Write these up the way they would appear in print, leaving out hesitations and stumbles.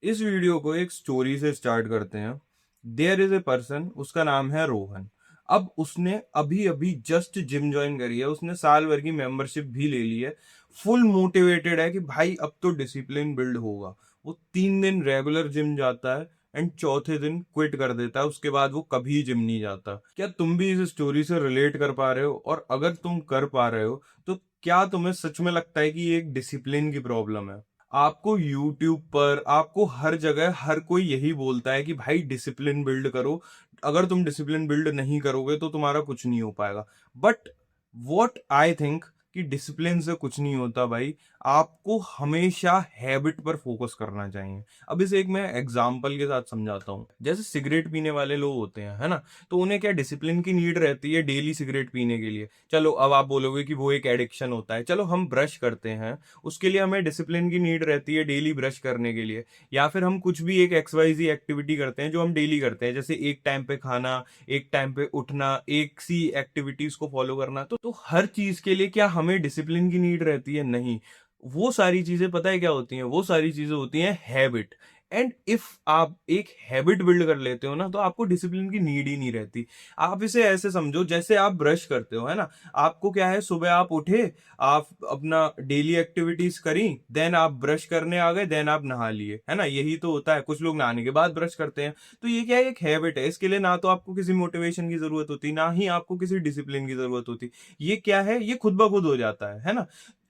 इस वीडियो को एक स्टोरी से स्टार्ट करते हैं। देयर इज ए पर्सन, उसका नाम है रोहन। अब उसने अभी अभी जस्ट जिम ज्वाइन करी है, उसने साल भर की मेंबरशिप भी ले ली है। फुल मोटिवेटेड है कि भाई अब तो डिसिप्लिन बिल्ड होगा। वो 3 दिन रेगुलर जिम जाता है एंड चौथे दिन क्विट कर देता है। उसके बाद वो कभी जिम नहीं जाता। क्या तुम भी इस स्टोरी से रिलेट कर पा रहे हो? और अगर तुम कर पा रहे हो तो क्या तुम्हें सच में लगता है कि ये एक डिसिप्लिन की प्रॉब्लम है? आपको YouTube पर, आपको हर जगह हर कोई यही बोलता है कि भाई डिसिप्लिन बिल्ड करो। अगर तुम डिसिप्लिन बिल्ड नहीं करोगे तो तुम्हारा कुछ नहीं हो पाएगा। बट वॉट आई थिंक कि डिसिप्लिन से कुछ नहीं होता भाई। आपको हमेशा हैबिट पर फोकस करना चाहिए। अब इसे एक मैं एग्जांपल के साथ समझाता हूँ। जैसे सिगरेट पीने वाले लोग होते हैं, है ना? तो उन्हें क्या डिसिप्लिन की नीड रहती है डेली सिगरेट पीने के लिए। चलो, अब आप बोलोगे कि वो एक एडिक्शन होता है। चलो, हम ब्रश करते हैं, उसके लिए हमें डिसिप्लिन की नीड रहती है डेली ब्रश करने के लिए। या फिर हम कुछ भी एक XYZ एक्टिविटी करते हैं जो हम डेली करते हैं, जैसे एक टाइम पे खाना, एक टाइम पे उठना, एक सी एक्टिविटीज को फॉलो करना। तो हर चीज के लिए क्या हमें डिसिप्लिन की नीड रहती है? नहीं। वो सारी चीजें पता है क्या होती हैं? वो सारी चीजें होती हैं हैबिट। एंड इफ आप एक हैबिट बिल्ड कर लेते हो ना, तो आपको डिसिप्लिन की नीड ही नहीं रहती। आप इसे ऐसे समझो, जैसे आप ब्रश करते हो, है ना? आपको क्या है, सुबह आप उठे, आप अपना डेली एक्टिविटीज करी, देन आप ब्रश करने आ गए, देन आप नहा लिए, है ना? यही तो होता है। कुछ लोग नहाने के बाद ब्रश करते हैं। तो ये क्या है, एक हैबिट है। इसके लिए ना तो आपको किसी मोटिवेशन की जरूरत होती, ना ही आपको किसी डिसिप्लिन की जरूरत होती। ये क्या है, ये खुद ब खुद हो जाता है ना?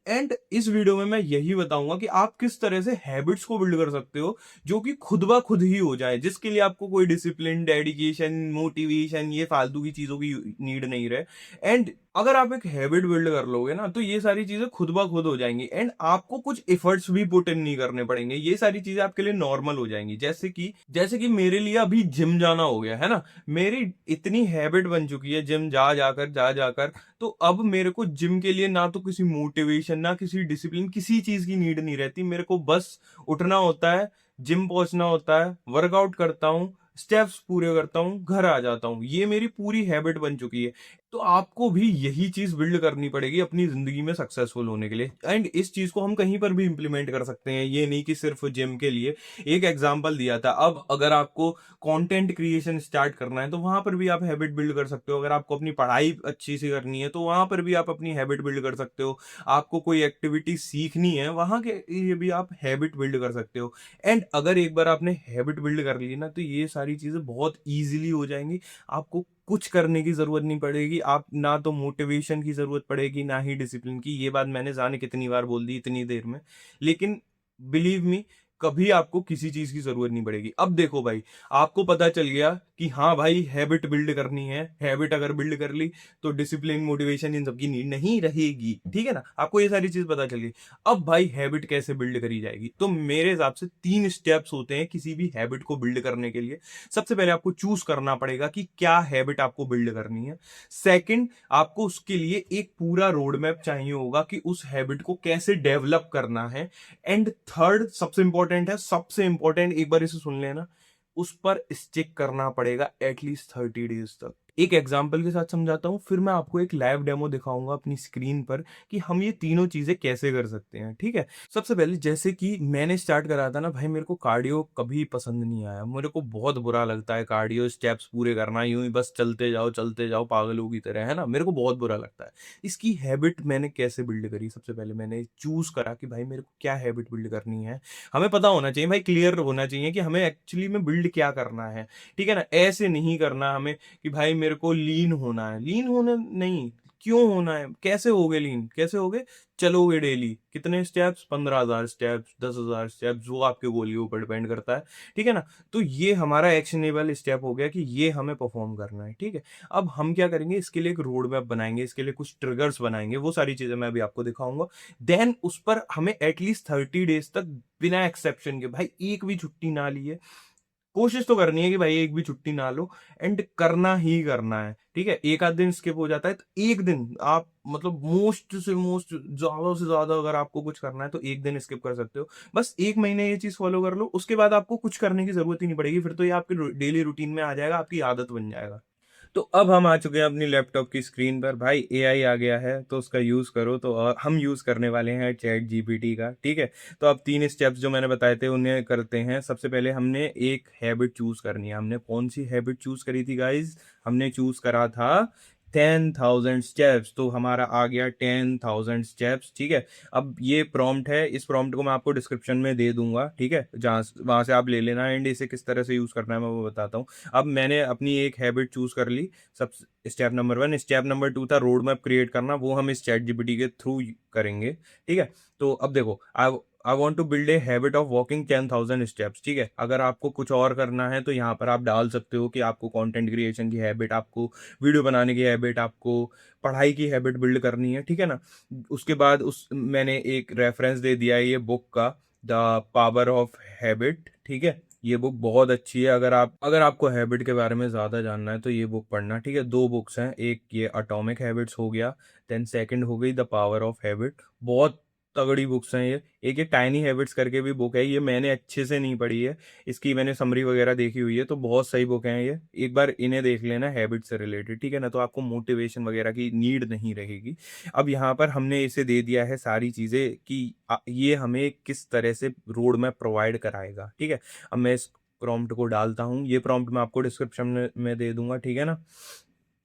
एंड इस वीडियो में मैं यही बताऊंगा कि आप किस तरह से हैबिट्स को बिल्ड कर सकते हो जो कि खुद ब खुद ही हो जाए, जिसके लिए आपको कोई डिसिप्लिन, डेडिकेशन, मोटिवेशन, ये फालतू की चीजों की नीड नहीं रहे। एंड अगर आप एक हैबिट बिल्ड कर लोगे ना, तो ये सारी चीजें खुद ब खुद हो जाएंगी एंड आपको कुछ एफर्ट्स भी पुट इन नहीं करने पड़ेंगे। ये सारी चीजें आपके लिए नॉर्मल हो जाएंगी। जैसे कि मेरे लिए अभी जिम जाना हो गया, है ना? मेरी इतनी हैबिट बन चुकी है जिम जा जाकर। तो अब मेरे को जिम के लिए ना तो किसी मोटिवेशन, ना किसी डिसिप्लिन, किसी चीज की नीड नहीं रहती। मेरे को बस उठना होता है, जिम पहुंचना होता है, वर्कआउट करता हूँ, स्टेप्स पूरे करता हूँ, घर आ जाता हूँ। ये मेरी पूरी हैबिट बन चुकी है। तो आपको भी यही चीज बिल्ड करनी पड़ेगी अपनी जिंदगी में सक्सेसफुल होने के लिए। एंड इस चीज को हम कहीं पर भी इंप्लीमेंट कर सकते हैं, ये नहीं कि सिर्फ जिम के लिए। एक एग्जांपल दिया था। अब अगर आपको कंटेंट क्रिएशन स्टार्ट करना है तो वहां पर भी आप हैबिट बिल्ड कर सकते हो। अगर आपको अपनी पढ़ाई अच्छी से करनी है तो वहां पर भी आप अपनी हैबिट बिल्ड कर सकते हो। आपको कोई एक्टिविटी सीखनी है, वहां के लिए भी आप हैबिट बिल्ड कर सकते हो। एंड अगर एक बार आपने हैबिट बिल्ड कर ली ना, तो ये सारी चीजें बहुत ईजिली हो जाएंगी। आपको कुछ करने की जरूरत नहीं पड़ेगी। आप ना तो मोटिवेशन की जरूरत पड़ेगी, ना ही डिसिप्लिन की। ये बात मैंने जाने कितनी बार बोल दी इतनी देर में, लेकिन बिलीव मी, कभी आपको किसी चीज की जरूरत नहीं पड़ेगी। अब देखो भाई, आपको पता चल गया कि हाँ भाई, हैबिट बिल्ड करनी है। हैबिट अगर बिल्ड कर ली तो डिसिप्लिन, मोटिवेशन, इन सब की नीड नहीं रहेगी। ठीक है ना? आपको ये सारी चीज पता चल गई। अब भाई, हैबिट कैसे बिल्ड करी जाएगी? तो मेरे हिसाब से 3 स्टेप्स होते हैं किसी भी हैबिट को बिल्ड करने के लिए। सबसे पहले आपको चूज करना पड़ेगा कि क्या हैबिट आपको बिल्ड करनी है। सेकंड, आपको उसके लिए एक पूरा रोड मैप चाहिए होगा कि उस हैबिट को कैसे डेवलप करना है। एंड थर्ड, सबसे इंपॉर्टेंट है, सबसे इंपॉर्टेंट, एक बार इसे सुन लेना, उस पर स्टिक करना पड़ेगा एटलीस्ट 30 डेज तक। एक एग्जाम्पल के साथ समझाता हूं, फिर मैं आपको एक लाइव डेमो दिखाऊंगा अपनी स्क्रीन पर कि हम ये तीनों चीजें कैसे कर सकते हैं। ठीक है? सबसे पहले, जैसे कि मैंने स्टार्ट करा था ना भाई, मेरे को कार्डियो कभी पसंद नहीं आया। मेरे को बहुत बुरा लगता है कार्डियो स्टेप्स पूरे करना, यूं ही बस चलते जाओ पागलों की तरह, है ना? मेरे को बहुत बुरा लगता है। इसकी हैबिट मैंने कैसे बिल्ड करी? सबसे पहले मैंने चूज करा कि भाई मेरे को क्या हैबिट बिल्ड करनी है। हमें पता होना चाहिए भाई, क्लियर होना चाहिए कि हमें एक्चुअली में बिल्ड क्या करना है। ठीक है ना? ऐसे नहीं करना हमें कि भाई मेरे को लीन होना है। लीन होना नहीं, क्यों होना है? कैसे होगे लीन? कैसे होगे? चलोगे डेली कितने स्टेप्स, 15,000 स्टेप्स, 10,000 स्टेप्स, वो आपके गोल के ऊपर डिपेंड करता है। ठीक है ना? तो ये हमारा एक्शनेबल स्टेप हो गया कि ये हमें परफॉर्म करना है। ठीक है? अब हम क्या करेंगे, इसके लिए एक रोड मैप बनाएंगे, इसके लिए कुछ ट्रिगर्स बनाएंगे। वो सारी चीजें मैं अभी आपको दिखाऊंगा। देन उस पर हमें एटलीस्ट 30 डेज तक बिना एक्सेप्शन के, भाई एक भी छुट्टी ना लिए, कोशिश तो करनी है कि भाई एक भी छुट्टी ना लो। एंड करना ही करना है। ठीक है? एक आध दिन स्किप हो जाता है तो एक दिन आप, मतलब मोस्ट से मोस्ट, ज्यादा से ज्यादा अगर आपको कुछ करना है तो एक दिन स्किप कर सकते हो। बस एक महीने ये चीज फॉलो कर लो, उसके बाद आपको कुछ करने की जरूरत ही नहीं पड़ेगी। फिर तो ये आपके डेली रूटीन में आ जाएगा, आपकी आदत बन जाएगा। तो अब हम आ चुके हैं अपनी लैपटॉप की स्क्रीन पर। भाई एआई आ गया है तो उसका यूज़ करो। तो हम यूज़ करने वाले हैं चैट जीपीटी का, ठीक है। तो अब 3 स्टेप्स जो मैंने बताए थे उन्हें करते हैं। सबसे पहले हमने एक हैबिट चूज़ करनी है। हमने कौन सी हैबिट चूज़ करी थी गाइस? हमने चूज़ करा था 10,000 स्टेप्स। तो हमारा आ गया 10,000 स्टेप्स, ठीक है। अब ये प्रॉम्प्ट है, इस प्रॉम्प्ट को मैं आपको डिस्क्रिप्शन में दे दूंगा, ठीक है, जहाँ वहाँ से आप ले लेना। एंड इसे किस तरह से यूज़ करना है मैं वो बताता हूँ। अब मैंने अपनी एक हैबिट चूज कर ली। सब स्टेप नंबर 1। स्टेप नंबर 2 था रोड मैप क्रिएट करना, वो हम इस चैट जीपीटी के थ्रू करेंगे, ठीक है। तो अब देखो, I I want to build a habit of walking 10,000 steps, ठीक है। अगर आपको कुछ और करना है तो यहाँ पर आप डाल सकते हो कि आपको कंटेंट क्रिएशन की हैबिट, आपको वीडियो बनाने की हैबिट, आपको पढ़ाई की हैबिट बिल्ड करनी है, ठीक है ना। उसके बाद उस मैंने एक रेफरेंस दे दिया है ये बुक का, द पावर ऑफ हैबिट, ठीक है। ये बुक बहुत अच्छी है। अगर आपको हैबिट के बारे में ज़्यादा जानना है तो ये बुक पढ़ना, ठीक है। 2 बुक्स हैं, एक ये अटोमिक हैबिट्स हो गया, देन सेकंड हो गई द पावर ऑफ हैबिट। बहुत तगड़ी बुक्स हैं ये। एक ये टाइनी हैबिट्स करके भी बुक है, ये मैंने अच्छे से नहीं पढ़ी है, इसकी मैंने समरी वगैरह देखी हुई है। तो बहुत सही बुक है ये, एक बार इन्हें देख लेना हैबिट से रिलेटेड, ठीक है ना। तो आपको मोटिवेशन वगैरह की नीड नहीं रहेगी। अब यहाँ पर हमने इसे दे दिया है सारी चीज़ें कि ये हमें किस तरह से रोड मैप प्रोवाइड कराएगा, ठीक है। अब मैं इस प्रॉम्प्ट को डालता हूँ, ये प्रॉम्प्ट मैं आपको डिस्क्रिप्शन में दे दूंगा, ठीक है ना।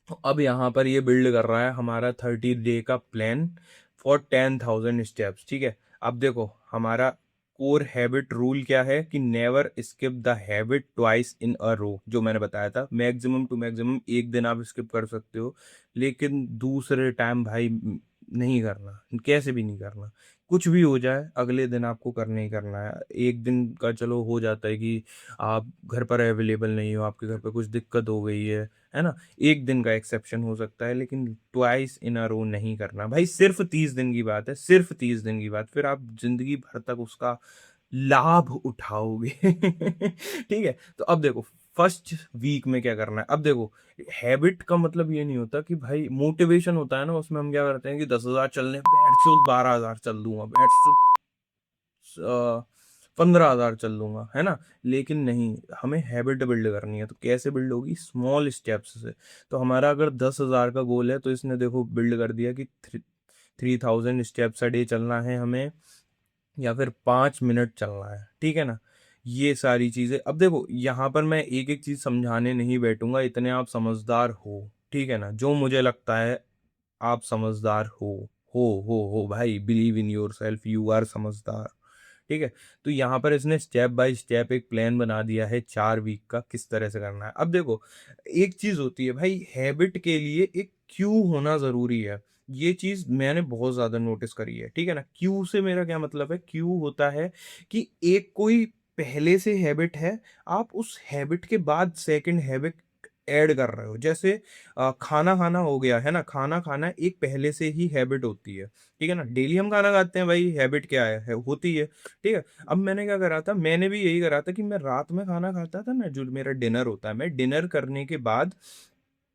तो अब यहाँ पर ये बिल्ड कर रहा है हमारा 30 डे का प्लान फॉर 10,000 स्टेप्स, ठीक है। अब देखो हमारा कोर हैबिट रूल क्या है कि never skip the habit twice in a row, जो मैंने बताया था। मैक्सिमम टू मैक्सिमम एक दिन आप स्किप कर सकते हो, लेकिन दूसरे टाइम भाई नहीं करना, कैसे भी नहीं करना। कुछ भी हो जाए अगले दिन आपको करना ही करना है। एक दिन का चलो हो जाता है कि आप घर पर अवेलेबल नहीं हो, आपके घर पे कुछ दिक्कत हो गई है ना। एक दिन का एक्सेप्शन हो सकता है, लेकिन ट्वाइस इन अ रो नहीं करना भाई। सिर्फ 30 दिन की बात है, सिर्फ 30 दिन की बात, फिर आप जिंदगी भर तक उसका लाभ उठाओगे। ठीक है। तो अब देखो फर्स्ट वीक में क्या करना है। अब देखो हैबिट का मतलब ये नहीं होता कि भाई मोटिवेशन होता है ना, उसमें हम क्या करते हैं कि 10,000 चलने बैठ से 12,000 चल दूंगा, बैठ से 15,000 चल लूंगा, है ना। लेकिन नहीं, हमें हैबिट बिल्ड करनी है। तो कैसे बिल्ड होगी? स्मॉल स्टेप्स से। तो हमारा अगर 10,000 का गोल है तो इसने देखो बिल्ड कर दिया कि 3,000 स्टेप्स अ डे चलना है हमें, या फिर 5 मिनट चलना है, ठीक है ना। ये सारी चीजें। अब देखो यहाँ पर मैं एक एक चीज समझाने नहीं बैठूंगा, इतने आप समझदार हो, ठीक है ना। जो मुझे लगता है आप समझदार हो भाई, believe in yourself, you are समझदार, ठीक है। तो यहाँ पर इसने स्टेप बाय स्टेप एक प्लान बना दिया है 4 वीक का, किस तरह से करना है। अब देखो एक चीज होती है भाई, हैबिट के लिए एक क्यू होना जरूरी है। ये चीज मैंने बहुत ज्यादा नोटिस करी है, ठीक है ना। क्यू से मेरा क्या मतलब है? क्यू होता है कि एक कोई पहले से हैबिट है, आप उस हैबिट के बाद सेकंड हैबिट ऐड कर रहे हो। जैसे खाना खाना हो गया है ना, खाना खाना एक पहले से ही हैबिट होती है, ठीक है ना। डेली हम खाना खाते हैं भाई, हैबिट क्या है होती है, ठीक है। अब मैंने क्या करा था, मैंने भी यही करा था कि मैं रात में खाना खाता था ना, जो मेरा डिनर होता है, मैं डिनर करने के बाद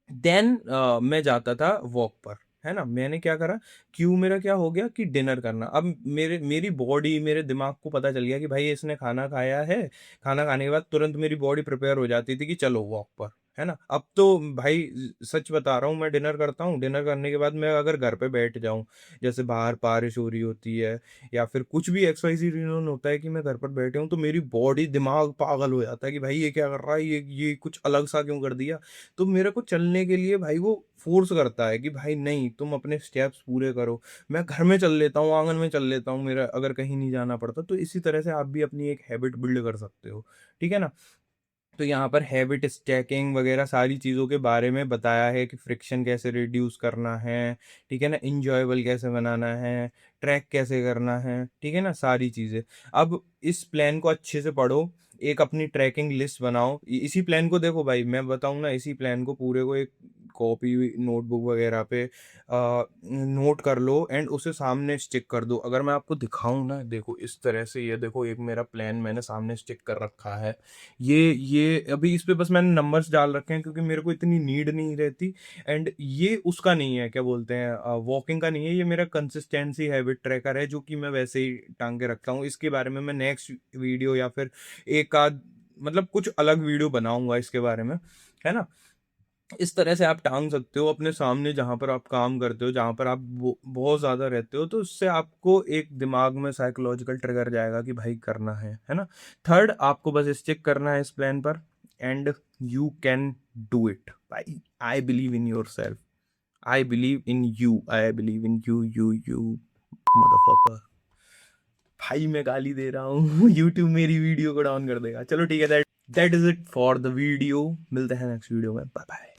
देन मैं जाता था वॉक पर, है ना। मैंने क्या करा, क्यों मेरा क्या हो गया कि डिनर करना। अब मेरी बॉडी, मेरे दिमाग को पता चल गया कि भाई इसने खाना खाया है। खाना खाने के बाद तुरंत मेरी बॉडी प्रिपेयर हो जाती थी कि चलो वॉक पर, है ना। अब तो भाई सच बता रहा हूँ, मैं डिनर करता हूँ, डिनर करने के बाद मैं अगर घर पे बैठ जाऊँ, जैसे बाहर बारिश हो रही होती है या फिर कुछ भी XYZ रीजन होता है कि मैं घर पर बैठे हूँ, तो मेरी बॉडी दिमाग पागल हो जाता है कि भाई ये क्या कर रहा है, ये कुछ अलग सा क्यों कर दिया। तो मेरे को चलने के लिए भाई वो फोर्स करता है कि भाई नहीं, तुम अपने स्टेप्स पूरे करो। मैं घर में चल लेता हूँ, आंगन में चल लेता हूँ, मेरा अगर कहीं नहीं जाना पड़ता। तो इसी तरह से आप भी अपनी एक हैबिट बिल्ड कर सकते हो, ठीक है ना। तो यहाँ पर हैबिट स्टैकिंग वगैरह सारी चीज़ों के बारे में बताया है कि फ्रिक्शन कैसे रिड्यूस करना है, ठीक है ना, इंजॉयबल कैसे बनाना है, ट्रैक कैसे करना है, ठीक है ना, सारी चीज़ें। अब इस प्लान को अच्छे से पढ़ो, एक अपनी ट्रैकिंग लिस्ट बनाओ। इसी प्लान को देखो भाई, मैं बताऊँ ना, इसी प्लान को पूरे को एक कॉपी नोटबुक वगैरह पे नोट कर लो एंड उसे सामने स्टिक कर दो। अगर मैं आपको दिखाऊं ना, देखो इस तरह से, ये देखो एक मेरा प्लान मैंने सामने स्टिक कर रखा है। ये अभी इस पे बस मैंने नंबर्स डाल रखे हैं क्योंकि मेरे को इतनी नीड नहीं रहती। एंड ये उसका नहीं है, क्या बोलते हैं, वॉकिंग का नहीं है, ये मेरा कंसिस्टेंसी हैबिट ट्रैकर है, जो कि मैं वैसे ही टांग के रखता हूँ। इसके बारे में मैं नेक्स्ट वीडियो या फिर एक आध, मतलब कुछ अलग वीडियो बनाऊंगा इसके बारे में, है ना। इस तरह से आप टांग सकते हो अपने सामने जहां पर आप काम करते हो, जहां पर आप बहुत ज्यादा रहते हो, तो उससे आपको एक दिमाग में साइकोलॉजिकल ट्रिगर जाएगा कि भाई करना है ना। थर्ड, आपको बस स्टिक करना है इस प्लान पर, and you can do it भाई। I believe in yourself, I believe in you, I believe in you motherfucker. भाई मैं गाली दे रहा हूँ यूट्यूब मेरी वीडियो को डाउन कर देगा। चलो ठीक है, that is it for the video. मिलते हैं नेक्स्ट वीडियो में, बाय बाय।